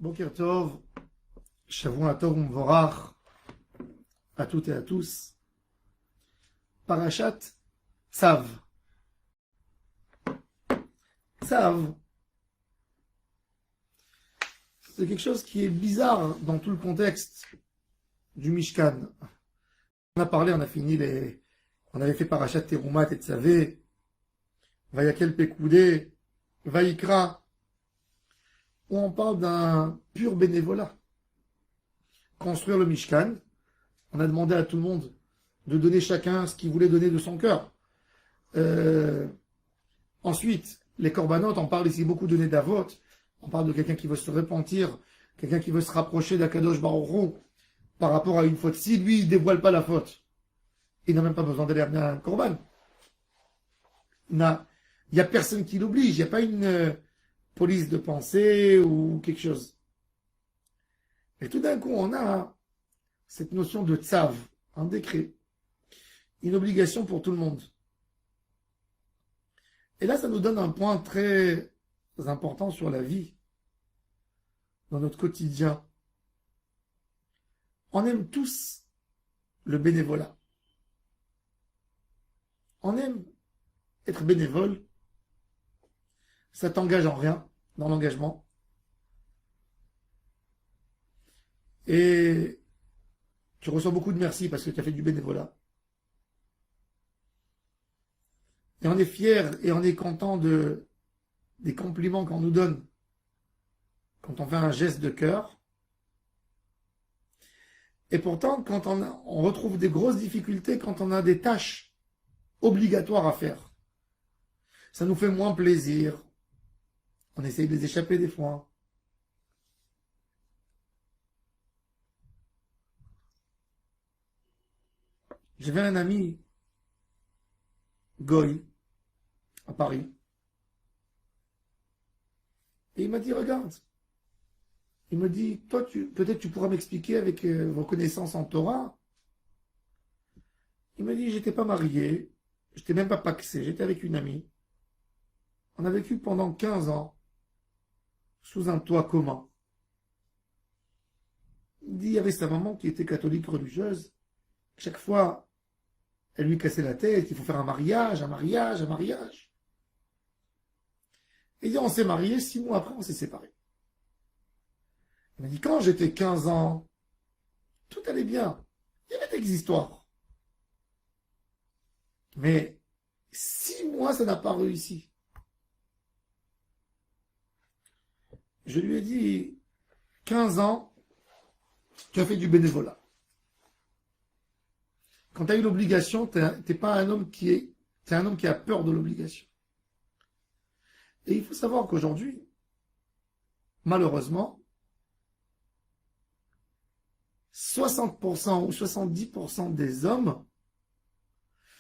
Boker Tov, Shavua Tov Umvorach, à toutes et à tous. Parashat Tzav. Tzav, c'est quelque chose qui est bizarre dans tout le contexte du Mishkan. On a parlé, on a fini on avait fait Parashat Terumat et Tzavé, Vayakel Pekoudé, Vayikra, où on parle d'un pur bénévolat. Construire le Mishkan, on a demandé à tout le monde de donner chacun ce qu'il voulait donner de son cœur. Ensuite, les corbanotes, on parle ici beaucoup de Nedavot, on parle de quelqu'un qui veut se repentir, quelqu'un qui veut se rapprocher d'Akadosh Baruch Hu par rapport à une faute. Si lui, il ne dévoile pas la faute, il n'a même pas besoin d'aller amener un corban. Il n'y a personne qui l'oblige, il n'y a pas une police de pensée ou quelque chose. Et tout d'un coup, on a cette notion de tzav, un décret, une obligation pour tout le monde. Et là, ça nous donne un point très important sur la vie, dans notre quotidien. On aime tous le bénévolat. On aime être bénévole. Ça t'engage en rien dans l'engagement. Et tu reçois beaucoup de merci parce que tu as fait du bénévolat. Et on est fier et on est content des compliments qu'on nous donne quand on fait un geste de cœur. Et pourtant, quand on retrouve des grosses difficultés, quand on a des tâches obligatoires à faire, ça nous fait moins plaisir. On essaye de les échapper des fois. J'avais un ami, Goy, à Paris. Et il m'a dit, regarde, il me dit, toi, peut-être tu pourras m'expliquer avec vos connaissances en Torah. Il m'a dit, j'étais pas marié, j'étais même pas paxé, j'étais avec une amie. On a vécu pendant 15 ans sous un toit commun. Il dit, il y avait sa maman qui était catholique religieuse. Chaque fois, elle lui cassait la tête, il faut faire un mariage, un mariage, un mariage. Et il dit, on s'est mariés, 6 mois après, on s'est séparés. Il m'a dit, quand j'étais 15 ans, tout allait bien. Il y avait des histoires. Mais 6 mois, ça n'a pas réussi. Je lui ai dit, 15 ans, tu as fait du bénévolat. Quand tu as eu l'obligation, t'es pas un homme t'es un homme qui a peur de l'obligation. Et il faut savoir qu'aujourd'hui, malheureusement, 60% ou 70% des hommes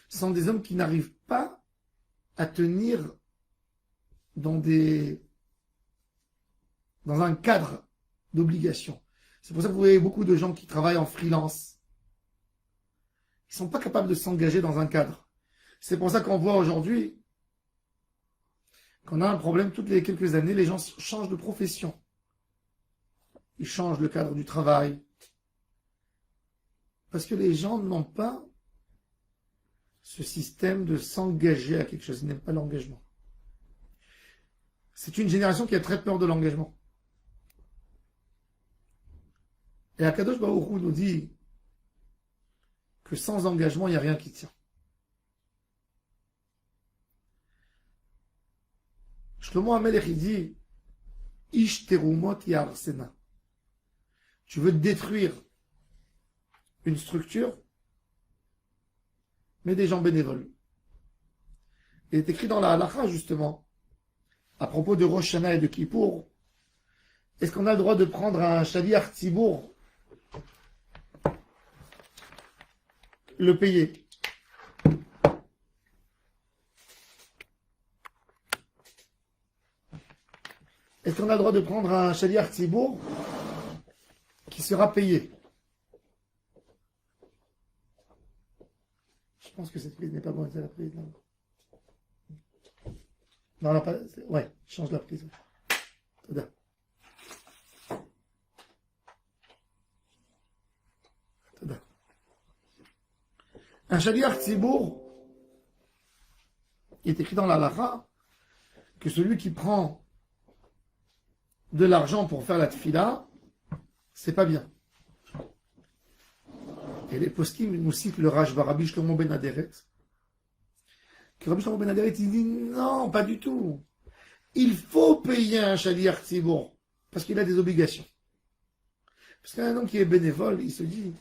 sont des hommes qui n'arrivent pas à tenir dans un cadre d'obligation. C'est pour ça que vous voyez beaucoup de gens qui travaillent en freelance. Ils ne sont pas capables de s'engager dans un cadre. C'est pour ça qu'on voit aujourd'hui qu'on a un problème toutes les quelques années, les gens changent de profession. Ils changent le cadre du travail. Parce que les gens n'ont pas ce système de s'engager à quelque chose. Ils n'aiment pas l'engagement. C'est une génération qui a très peur de l'engagement. Et Akadosh Baruch Hu nous dit que sans engagement, il n'y a rien qui tient. Shlomo HaMelech, il dit Ish terumot yarsena. Tu veux détruire une structure, mais des gens bénévoles. Il est écrit dans la halakha, justement, à propos de Rosh Hashanah et de Kippour, est-ce qu'on a le droit de prendre un shaliach tzibour, le payer? Est-ce qu'on a le droit de prendre un shaliach tzibour qui sera payé? Je pense que cette prise n'est pas bonne, c'est la prise là. Non, pas. Ouais, change la prise. Un shaliach tzibour, il est écrit dans la halakha que celui qui prend de l'argent pour faire la tfila, c'est pas bien. Et les poskim nous citent le Rashba, Rabbi Shlomo ben Aderet, que Rabbi Shlomo ben Aderet, il dit non, pas du tout. Il faut payer un shaliach tzibour parce qu'il a des obligations. Parce qu'un homme qui est bénévole, il se dit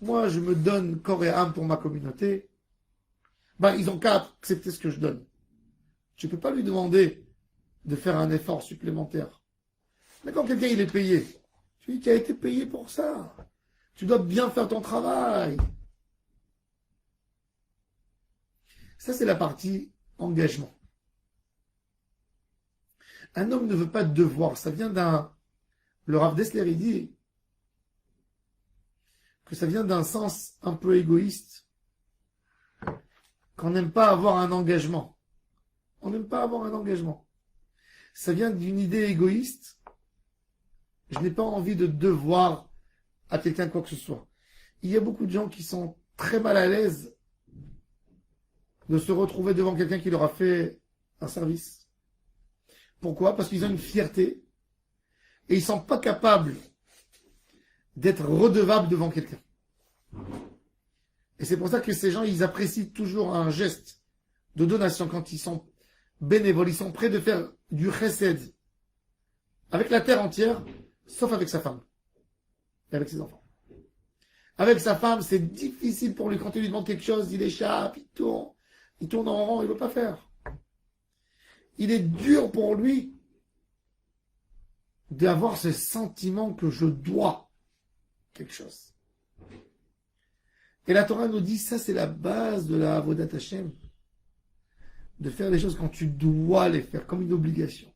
moi, je me donne corps et âme pour ma communauté. Ben, ils ont qu'à accepter ce que je donne. Tu ne peux pas lui demander de faire un effort supplémentaire. Mais quand quelqu'un il est payé, tu lui dis, tu as été payé pour ça. Tu dois bien faire ton travail. Ça, c'est la partie engagement. Un homme ne veut pas de devoir. Ça vient le Rav Dessler, il dit que ça vient d'un sens un peu égoïste, qu'on n'aime pas avoir un engagement. On n'aime pas avoir un engagement. Ça vient d'une idée égoïste. Je n'ai pas envie de devoir à quelqu'un quoi que ce soit. Il y a beaucoup de gens qui sont très mal à l'aise de se retrouver devant quelqu'un qui leur a fait un service. Pourquoi? Parce qu'ils ont une fierté et ils ne sont pas capables d'être redevables devant quelqu'un. Et c'est pour ça que ces gens, ils apprécient toujours un geste de donation quand ils sont bénévoles. Ils sont prêts de faire du chesed avec la terre entière, sauf avec sa femme et avec ses enfants. Avec sa femme, c'est difficile pour lui. Quand il lui demande quelque chose, il échappe, il tourne en rond, il ne veut pas faire. Il est dur pour lui d'avoir ce sentiment que je dois quelque chose. Et la Torah nous dit, ça c'est la base de la Avodat Hashem. De faire les choses quand tu dois les faire, comme une obligation.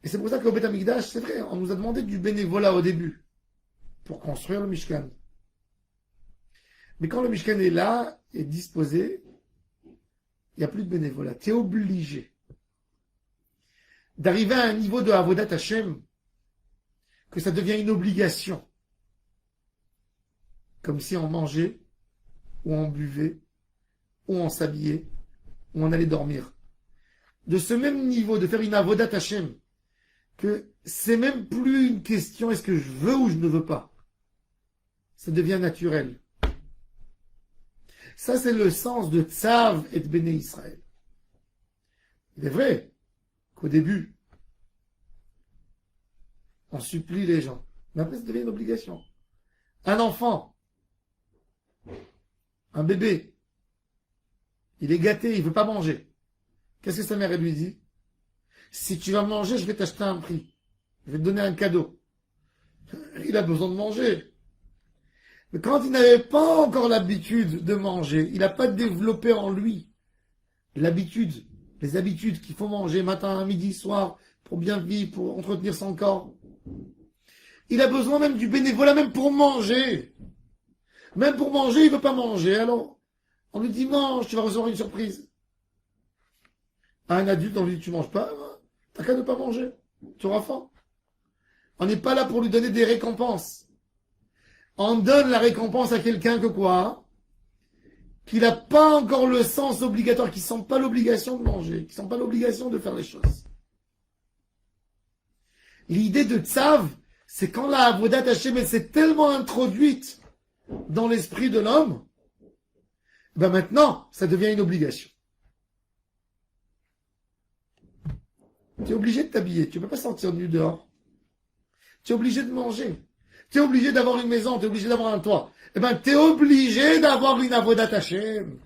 Et c'est pour ça qu'au Beth Amikdash, c'est vrai, on nous a demandé du bénévolat au début, pour construire le Mishkan. Mais quand le Mishkan est là, est disposé, il n'y a plus de bénévolat. Tu es obligé d'arriver à un niveau de Avodat Hashem que ça devient une obligation. Comme si on mangeait, ou on buvait, ou on s'habillait, ou on allait dormir. De ce même niveau, de faire une Avodat Hashem, que c'est même plus une question est-ce que je veux ou je ne veux pas. Ça devient naturel. Ça, c'est le sens de Tzav et de Béné Israël. Il est vrai qu'au début, on supplie les gens. Mais après, ça devient une obligation. Un enfant, un bébé, il est gâté, il ne veut pas manger. Qu'est-ce que sa mère lui dit? Si tu vas manger, je vais t'acheter un prix. Je vais te donner un cadeau. Il a besoin de manger. Mais quand il n'avait pas encore l'habitude de manger, il n'a pas développé en lui l'habitude, les habitudes qu'il faut manger matin, midi, soir, pour bien vivre, pour entretenir son corps. Il a besoin même du bénévolat, même pour manger. Même pour manger, il ne veut pas manger. Alors, on lui dit, mange, tu vas recevoir une surprise. À un adulte, on lui dit, tu ne manges pas, t'as qu'à ne pas manger. Tu auras faim. On n'est pas là pour lui donner des récompenses. On donne la récompense à quelqu'un que quoi? Qu'il n'a pas encore le sens obligatoire, qui ne sent pas l'obligation de manger, qui ne sent pas l'obligation de faire les choses. L'idée de Tzav, c'est quand la Avodat Hashem s'est tellement introduite dans l'esprit de l'homme, ben maintenant, ça devient une obligation. Tu es obligé de t'habiller, tu ne peux pas sortir nu dehors. Tu es obligé de manger. Tu es obligé d'avoir une maison, tu es obligé d'avoir un toit. Eh bien, tu es obligé d'avoir une Avodat Hashem.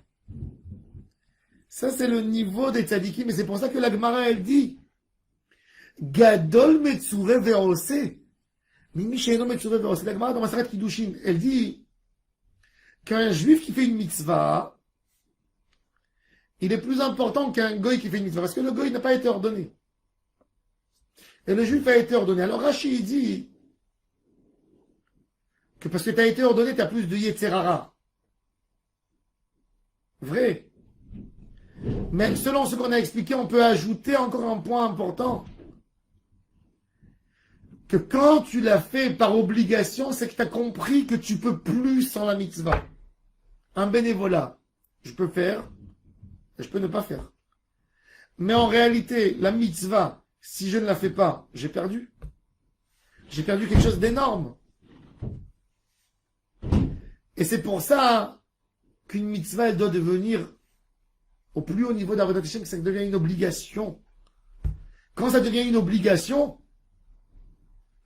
Ça, c'est le niveau des tzadikim, et c'est pour ça que la Gemara, elle dit Gadol Metzure Ve'ose. Mimi Sheino Metzure Ve'ose. La Gemara, dans Masarat Kiddushin, elle dit qu'un juif qui fait une mitzvah, il est plus important qu'un goy qui fait une mitzvah, parce que le goy n'a pas été ordonné. Et le juif a été ordonné. Alors Rashi dit que parce que tu as été ordonné, tu as plus de Yetzerara. Vrai. Mais selon ce qu'on a expliqué, on peut ajouter encore un point important. que quand tu l'as fait par obligation, c'est que tu as compris que tu peux plus sans la mitzvah. Un bénévolat, je peux faire et je peux ne pas faire. Mais en réalité, la mitzvah, si je ne la fais pas, j'ai perdu. J'ai perdu quelque chose d'énorme. Et c'est pour ça qu'une mitzvah, elle doit devenir au plus haut niveau d'Avodat Hashem, que ça devient une obligation. Quand ça devient une obligation,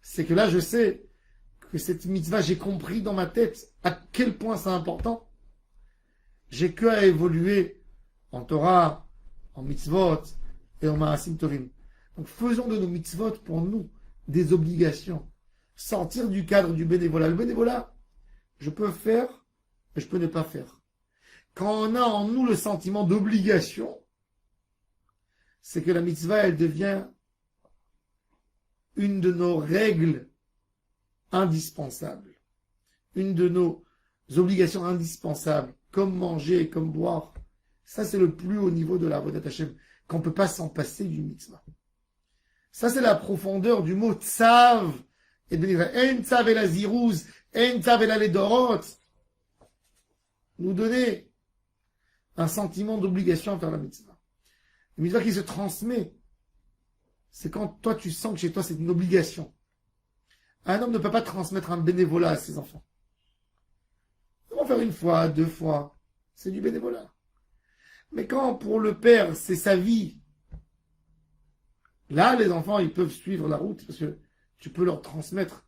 c'est que là, je sais que cette mitzvah, j'ai compris dans ma tête à quel point c'est important. J'ai que à évoluer en Torah, en mitzvot et en Maasim Tovim. Donc faisons de nos mitzvot pour nous des obligations. Sortir du cadre du bénévolat. Le bénévolat, je peux faire, mais je peux ne pas faire. Quand on a en nous le sentiment d'obligation, c'est que la mitzvah, elle devient une de nos règles indispensables. Une de nos obligations indispensables, comme manger, comme boire. Ça, c'est le plus haut niveau de la Avodat Hashem, qu'on ne peut pas s'en passer du mitzvah. Ça, c'est la profondeur du mot tzav. Et de dire, en tzav el aziruz, en tzav el aledorot. Nous donner un sentiment d'obligation envers la mitzvah. Une mitzvah qui se transmet, c'est quand toi tu sens que chez toi c'est une obligation. Un homme ne peut pas transmettre un bénévolat à ses enfants. Ils vont faire une fois, deux fois, c'est du bénévolat. Mais quand pour le père c'est sa vie, là les enfants ils peuvent suivre la route parce que tu peux leur transmettre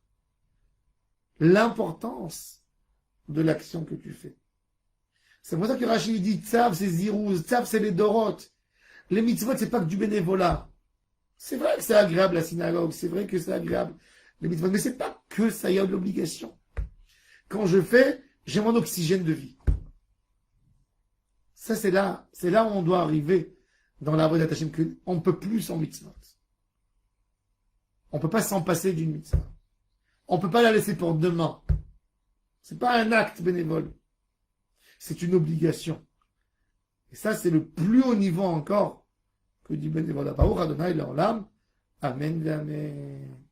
l'importance de l'action que tu fais. C'est pour ça que Rachid dit Tzav c'est Zirouz, Tzav c'est les Doroth. Les mitzvot c'est pas que du bénévolat. C'est vrai que c'est agréable la synagogue, c'est vrai que c'est agréable les mitzvot, mais c'est pas que ça, il y a de l'obligation. Quand je fais, j'ai mon oxygène de vie. Ça c'est là où on doit arriver dans la Avodat Hashem, qu'on ne peut plus sans mitzvot. On ne peut pas s'en passer d'une mitzvah. On ne peut pas la laisser pour demain. C'est pas un acte bénévole. C'est une obligation. Et ça, c'est le plus haut niveau encore que du bénévolat. Baruch Adonai l'Olam. Amen, amen.